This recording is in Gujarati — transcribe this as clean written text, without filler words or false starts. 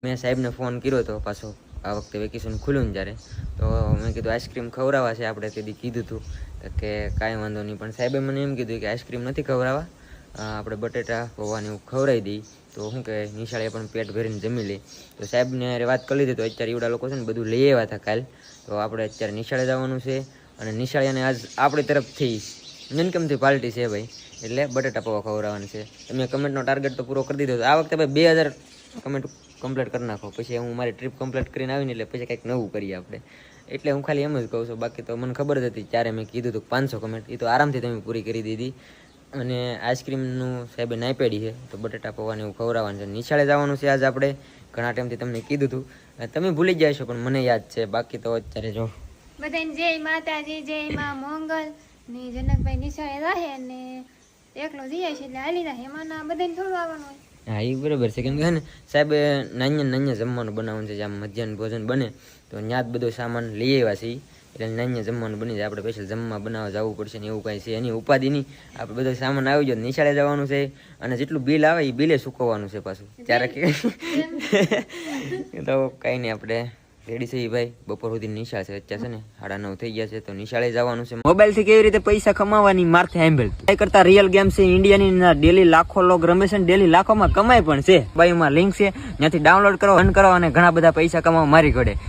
મેં સાહેબને ફોન કર્યો હતો પાછો આ વખતે વેકેશન ખુલ્યું ને જ્યારે, તો મેં કીધું આઈસ્ક્રીમ ખવડાવવા છે આપણે તેથી કીધું હતું કે કાંઈ વાંધો નહીં, પણ સાહેબે મને એમ કીધું કે આઈસ્ક્રીમ નથી ખવડાવવા, આપણે બટેટા પૌવાની એવું ખવડાવી દઈ તો શું કે નિશાળે પણ પેટ ભરીને જમી લે. તો સાહેબને અરે વાત કરી લીધી, તો અત્યારે એવડા લોકો છે ને બધું લઈ આવ્યા હતા કાલ, તો આપણે અત્યારે નિશાળે જવાનું છે અને નિશાળે આજ આપણી તરફથી ઇન્કમથી પાર્ટી છે ભાઈ, એટલે બટેટા પૌવા ખવડાવવાનું છે. તમે કમેન્ટનો ટાર્ગેટ તો પૂરો કરી દીધો, આ વખતે ભાઈ 2000 કમેન્ટ કમ્પ્લીટ કરી નાખો, પછી હું મારી ટ્રીપ કમ્પ્લીટ કરીને આવીને એટલે પછી કંઈક નવું કરીએ આપણે. એટલે હું ખાલી એમ જ કહું છું, બાકી તો મને ખબર જ હતી ત્યારે મેં કીધું હતું 500 કમેન્ટ, એ તો આરામથી તમે પૂરી કરી દીધી. અને આઈસ્ક્રીમનું સાહેબે નાઈ પેડી છે, તો બટેટા પૌવાને એવું ખવડાવવાનું છે. નિશાળે જવાનું છે આજ આપણે, ઘણા ટાઈમથી તમને કીધું હતું, તમે ભૂલી જ જશો પણ મને યાદ છે, બાકી તો અત્યારે જો બધાને જય માતાજી, જય માં મંગલ ને જનકભાઈ નિશાળે રહે ને એકલો જઈએ છે એટલે હાલી રહે, એમાં બધાને થોડું આવવાનું હોય. હા એ બરાબર છે, કેમ કે ને સાહેબ નાન્ય જમવાનું બનાવવાનું છે, જ્યાં મધ્યાહન ભોજન બને તો ત્યાં જ બધો સામાન લઈ આવ્યા છીએ, એટલે નાન્ય જમવાનું બની જાય, આપણે સ્પેશિયલ જમવા બનાવવા જવું પડશે ને એવું કાંઈ છે એની ઉપાધિ નહીં, આપણે બધો સામાન આવી જાય. નિશાળે જવાનું છે અને જેટલું બિલ આવે એ બિલે ચૂકવવાનું છે પાછું, ત્યારે તો કાંઈ નહીં આપણે રેડી છે ભાઈ. બપોર સુધી નિશાળ છે, અત્યારે છે ને 9:30 થઈ ગયા છે, તો નિશાળે જવાનું છે. મોબાઈલ થી કેવી રીતે પૈસા કમાવાની મારથે સાંભળ કરતા રિયલ ગેમ છે ઇન્ડિયાની, ડેલી લાખો લોગ રમે છે, ડેલી લાખોમાં કમાય પણ છે. બાયુમાં લિંક છે, ત્યાંથી ડાઉનલોડ કરો, રન કરો અને ઘણા બધા પૈસા કમાવા મારી ઘડે.